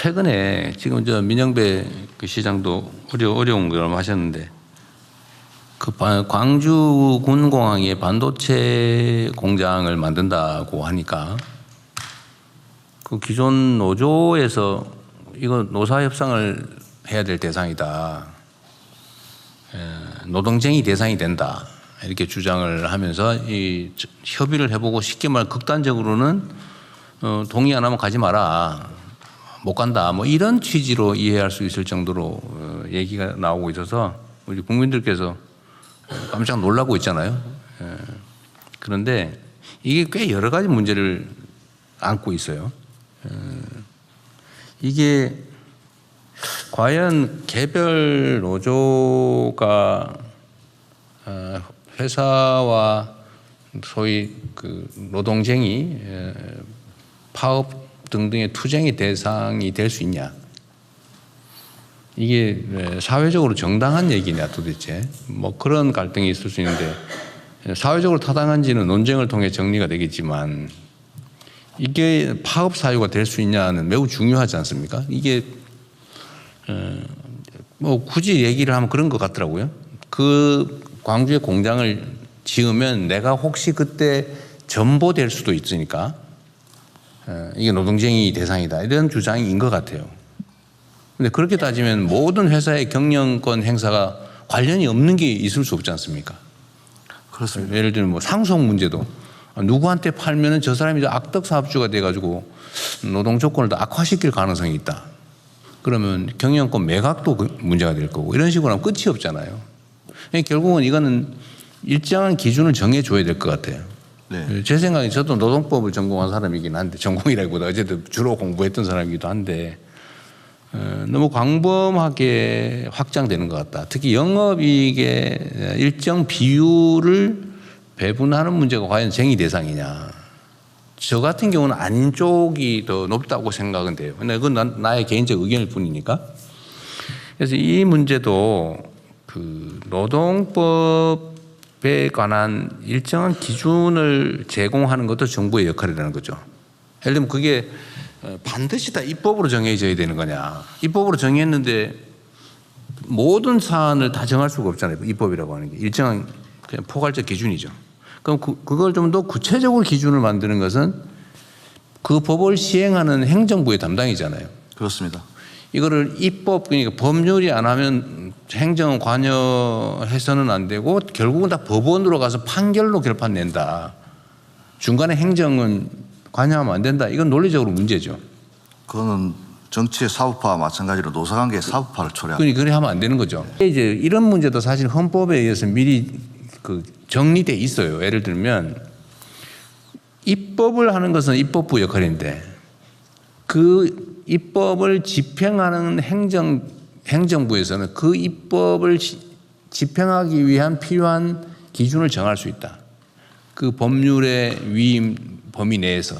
최근에 지금 저 민영배 그 시장도 어려운 걸 하셨는데 그 광주 군공항에 반도체 공장을 만든다고 하니까 그 기존 노조에서 이거 노사 협상을 해야 될 대상이다. 노동쟁이 대상이 된다. 이렇게 주장을 하면서 이 협의를 해보고 쉽게 말해 극단적으로는 동의 안 하면 가지 마라. 못 간다. 뭐 이런 취지로 이해할 수 있을 정도로 얘기가 나오고 있어서 우리 국민들께서 깜짝 놀라고 있잖아요. 그런데 이게 꽤 여러 가지 문제를 안고 있어요. 이게 과연 개별 노조가 회사와 소위 그 노동쟁이 파업 등등의 투쟁의 대상이 될 수 있냐? 이게 사회적으로 정당한 얘기냐 도대체? 뭐 그런 갈등이 있을 수 있는데 사회적으로 타당한지는 논쟁을 통해 정리가 되겠지만 이게 파업 사유가 될 수 있냐는 매우 중요하지 않습니까? 이게 뭐 굳이 얘기를 하면 그런 것 같더라고요. 그 광주에 공장을 지으면 내가 혹시 그때 전보될 수도 있으니까 이게 노동쟁이 대상이다 이런 주장인 것 같아요. 근데 그렇게 따지면 모든 회사의 경영권 행사가 관련이 없는 게 있을 수 없지 않습니까? 그렇습니다. 예를 들면 뭐 상속 문제도 누구한테 팔면은 저 사람이 악덕 사업주가 돼가지고 노동 조건을 더 악화시킬 가능성이 있다. 그러면 경영권 매각도 문제가 될 거고 이런 식으로 하면 끝이 없잖아요. 결국은 이거는 일정한 기준을 정해줘야 될 것 같아요. 네. 제 생각에 저도 노동법을 전공한 사람이긴 한데 전공이라기보다 어쨌든 주로 공부했던 사람이기도 한데 너무 광범하게 확장되는 것 같다. 특히 영업이익의 일정 비율을 배분하는 문제가 과연 쟁의 대상이냐. 저 같은 경우는 아닌 쪽이 더 높다고 생각은 돼요. 근데 그건 나의 개인적 의견일 뿐이니까. 그래서 이 문제도 그 노동법에 관한 일정한 기준을 제공하는 것도 정부의 역할이라는 거죠. 예를 들면 그게 반드시 다 입법으로 정해져야 되는 거냐. 입법으로 정했는데 모든 사안을 다 정할 수가 없잖아요. 입법이라고 하는 게. 일정한 그냥 포괄적 기준이죠. 그럼 그걸 좀 더 구체적으로 기준을 만드는 것은 그 법을 시행하는 행정부의 담당이잖아요. 그렇습니다. 이거를 입법, 그러니까 법률이 안 하면 행정 관여해서는 안 되고 결국은 다 법원으로 가서 판결로 결판 낸다. 중간에 행정은 관여하면 안 된다. 이건 논리적으로 문제죠. 그거는 정치의 사법화와 마찬가지로 노사관계의 사법화를 초래합니다. 그러니 그래 하면 안 되는 거죠. 이제 이런 문제도 사실 헌법에 의해서 미리 그 정리돼 있어요. 예를 들면 입법을 하는 것은 입법부 역할인데 그 입법을 집행하는 행정부에서는 그 입법을 집행하기 위한 필요한 기준을 정할 수 있다. 그 법률의 위임 범위 내에서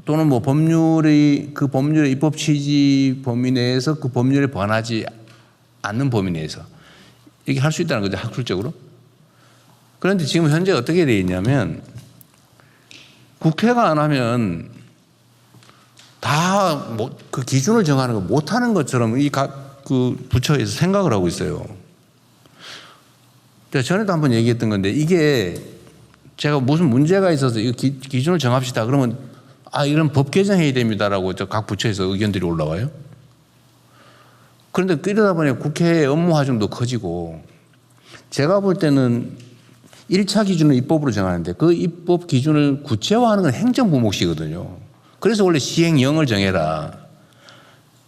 또는 뭐 법률의 그 법률의 입법 취지 범위 내에서 그 법률에 반하지 않는 범위 내에서 이렇게 할 수 있다는 거죠. 학술적으로. 그런데 지금 현재 어떻게 되어 있냐면 국회가 안 하면 다 그 기준을 정하는 거 못하는 것처럼 이 각 그 부처에서 생각을 하고 있어요. 전에도 한번 얘기했던 건데 이게 제가 무슨 문제가 있어서 이 기준을 정합시다. 그러면 이런 법 개정해야 됩니다라고 각 부처에서 의견들이 올라와요. 그런데 이러다 보니 국회의 업무 하중도 커지고 제가 볼 때는 1차 기준을 입법으로 정하는데 그 입법 기준을 구체화하는 건 행정부 몫이거든요. 그래서 원래 시행령을 정해라.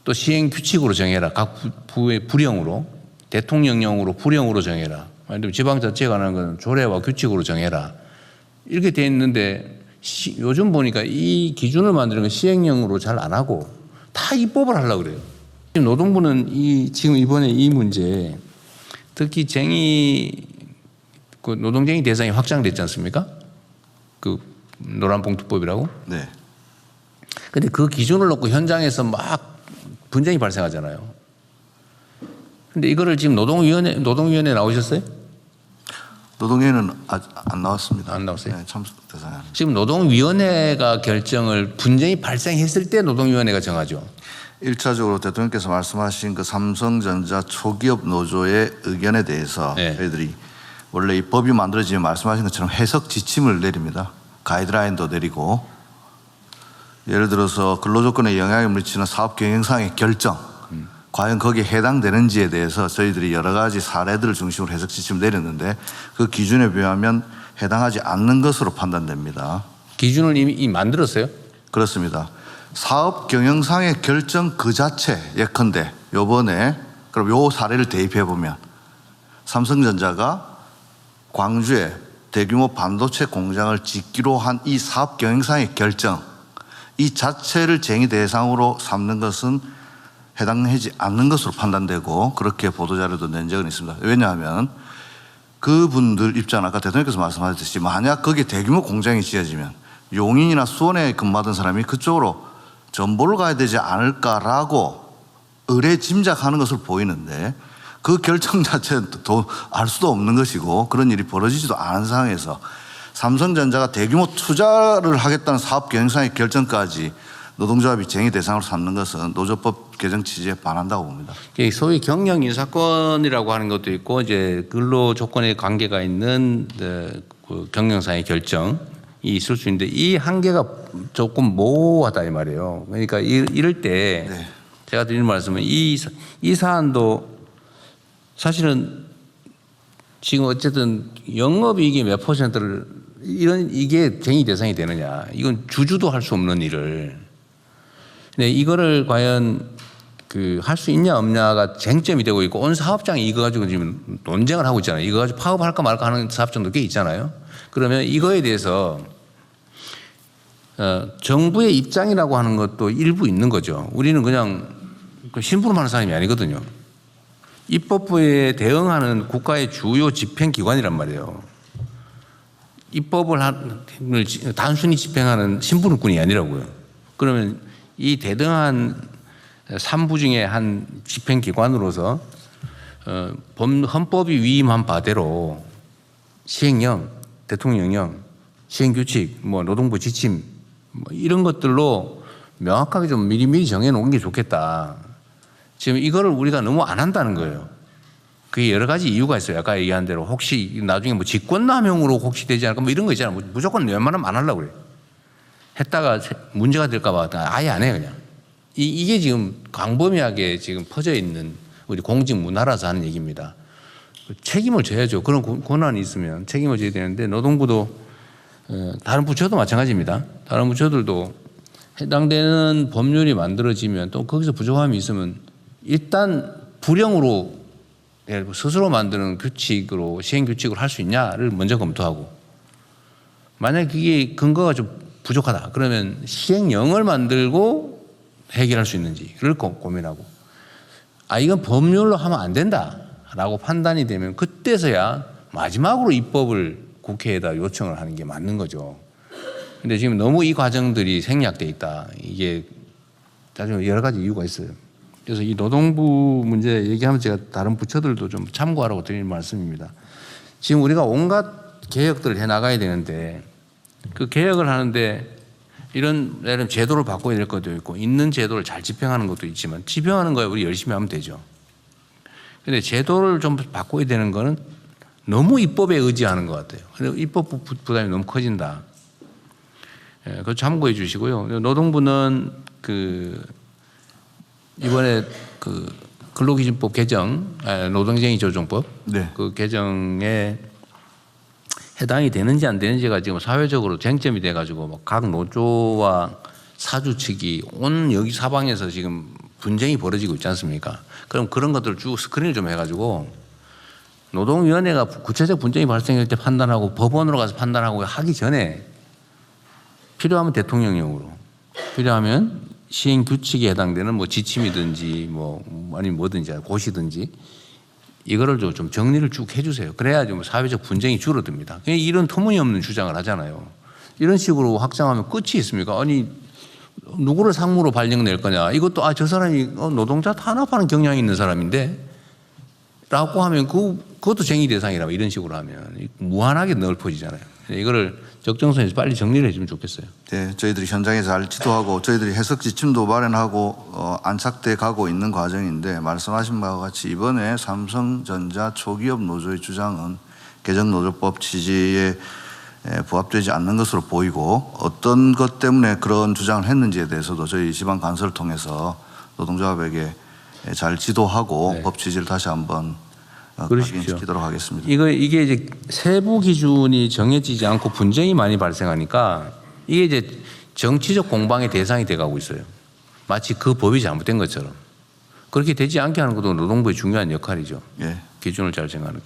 또 시행규칙으로 정해라. 각 부의 부령으로. 대통령령으로 부령으로 정해라. 아니면 지방자치에 관한 건 조례와 규칙으로 정해라. 이렇게 돼 있는데 요즘 보니까 이 기준을 만드는 건 시행령으로 잘 안 하고 다 입법을 하려고 그래요. 노동부는 지금 이번에 이 문제 특히 그 노동쟁이 대상이 확장됐지 않습니까? 그 노란봉투법이라고. 네. 근데 그 기준을 놓고 현장에서 막 분쟁이 발생하잖아요. 근데 이거를 지금 노동위원회 나오셨어요? 노동위원회는 아직 안 나왔습니다. 안 나왔어요? 네, 참석 대상이 아닙니다. 지금 노동위원회가 결정을 분쟁이 발생했을 때 노동위원회가 정하죠. 1차적으로 대통령께서 말씀하신 그 삼성전자 초기업 노조의 의견에 대해서 네. 저희들이 원래 이 법이 만들어지면 말씀하신 것처럼 해석 지침을 내립니다. 가이드라인도 내리고 예를 들어서 근로조건에 영향을 미치는 사업 경영상의 결정 과연 거기에 해당되는지에 대해서 저희들이 여러 가지 사례들을 중심으로 해석 지침을 내렸는데 그 기준에 비하면 해당하지 않는 것으로 판단됩니다. 기준을 이미 만들었어요? 그렇습니다. 사업 경영상의 결정 그 자체 예컨대 요번에 그럼 요 사례를 대입해 보면 삼성전자가 광주에 대규모 반도체 공장을 짓기로 한 이 사업 경영상의 결정 이 자체를 쟁의 대상으로 삼는 것은 해당하지 않는 것으로 판단되고 그렇게 보도자료도 낸 적은 있습니다. 왜냐하면 그분들 입장 아까 대통령께서 말씀하셨듯이 만약 거기에 대규모 공장이 지어지면 용인이나 수원에 근무하던 사람이 그쪽으로 전보를 가야 되지 않을까라고 의뢰 짐작하는 것을 보이는데 그 결정 자체는 알 수도 없는 것이고 그런 일이 벌어지지도 않은 상황에서 삼성전자가 대규모 투자를 하겠다는 사업 경영상의 결정까지 노동조합이 쟁의 대상으로 삼는 것은 노조법 개정 취지에 반한다고 봅니다. 소위 경영 인사권이라고 하는 것도 있고 이제 근로 조건에 관계가 있는 그 경영상의 결정이 있을 수 있는데 이 한계가 조금 모호하다 이 말이에요. 그러니까 이럴 때 네. 제가 드리는 말씀은 이 사안도 사실은 지금 어쨌든 영업이익이 몇 퍼센트를 이게 쟁의 대상이 되느냐 이건 주주도 할 수 없는 일을 근데 이거를 과연 할 수 있냐 없냐가 쟁점이 되고 있고 온 사업장이 이거 가지고 지금 논쟁을 하고 있잖아요. 이거 가지고 파업할까 말까 하는 사업장도 꽤 있잖아요. 그러면 이거에 대해서 정부의 입장이라고 하는 것도 일부 있는 거죠. 우리는 그냥 심부름하는 사람이 아니거든요. 입법부에 대응하는 국가의 주요 집행기관이란 말이에요. 입법을 단순히 집행하는 심부름꾼이 아니라고요. 그러면 이 대등한 3부 중에 한 집행기관으로서 헌법이 위임한 바대로 시행령, 대통령령, 시행규칙, 노동부 지침 이런 것들로 명확하게 좀 미리미리 정해놓은 게 좋겠다. 지금 이거를 우리가 너무 안 한다는 거예요. 그게 여러 가지 이유가 있어요. 아까 얘기한 대로 혹시 나중에 직권남용으로 혹시 되지 않을까 이런 거 있잖아요. 무조건 웬만하면 안 하려고 그래요. 했다가 문제가 될까 봐 아예 안 해요 그냥. 이게 지금 광범위하게 지금 퍼져 있는 우리 공직 문화라서 하는 얘기입니다. 책임을 져야죠. 그런 권한이 있으면 책임을 져야 되는데 노동부도 다른 부처도 마찬가지입니다. 다른 부처들도 해당되는 법률이 만들어지면 또 거기서 부족함이 있으면 일단 불형으로 스스로 만드는 규칙으로 시행규칙을 할 수 있냐를 먼저 검토하고 만약 그게 근거가 좀 부족하다 그러면 시행령을 만들고 해결할 수 있는지를 고민하고 이건 법률로 하면 안 된다라고 판단이 되면 그때서야 마지막으로 입법을 국회에다 요청을 하는 게 맞는 거죠. 근데 지금 너무 이 과정들이 생략돼 있다. 이게 나중에 여러 가지 이유가 있어요. 그래서 이 노동부 문제 얘기하면 제가 다른 부처들도 좀 참고하라고 드리는 말씀입니다. 지금 우리가 온갖 개혁들을 해 나가야 되는데 그 개혁을 하는데 이런 예를 제도를 바꿔야 될 것도 있고 있는 제도를 잘 집행하는 것도 있지만 집행하는 거에 우리 열심히 하면 되죠. 그런데 제도를 좀 바꿔야 되는 거는 너무 입법에 의지하는 것 같아요. 그래서 입법 부담이 너무 커진다. 그거 참고해 주시고요. 노동부는 이번에 근로기준법 개정, 노동쟁의 조정법 네. 그 개정에 해당이 되는지 안 되는지가 지금 사회적으로 쟁점이 돼가지고 각 노조와 사주 측이 온 여기 사방에서 지금 분쟁이 벌어지고 있지 않습니까? 그럼 그런 것들을 쭉 스크린을 좀 해가지고 노동위원회가 구체적 분쟁이 발생할 때 판단하고 법원으로 가서 판단하고 하기 전에 필요하면 대통령령으로 필요하면 시행 규칙에 해당되는 지침이든지 아니면 뭐든지 고시든지 이거를 좀 정리를 쭉 해주세요. 그래야 좀 사회적 분쟁이 줄어듭니다. 이런 터무니없는 주장을 하잖아요. 이런 식으로 확장하면 끝이 있습니까? 아니 누구를 상무로 발령낼 거냐? 이것도 저 사람이 노동자 탄압하는 경향이 있는 사람인데 라고 하면 그것도 쟁의 대상이라고 이런 식으로 하면 무한하게 넓어지잖아요. 이거를 적정선에서 빨리 정리를 해주면 좋겠어요. 네, 저희들이 현장에서 잘 지도하고 저희들이 해석 지침도 마련하고 안착돼 가고 있는 과정인데 말씀하신 바와 같이 이번에 삼성전자 초기업 노조의 주장은 개정노조법 취지에 부합되지 않는 것으로 보이고 어떤 것 때문에 그런 주장을 했는지에 대해서도 저희 지방 간서를 통해서 노동조합에게 잘 지도하고 네. 법 취지를 다시 한번 그러십시오. 확인시키도록 하겠습니다. 이게 이제 세부 기준이 정해지지 않고 분쟁이 많이 발생하니까 이게 이제 정치적 공방의 대상이 돼가고 있어요. 마치 그 법이 잘못된 것처럼. 그렇게 되지 않게 하는 것도 노동부의 중요한 역할이죠. 예. 기준을 잘 정하는 것.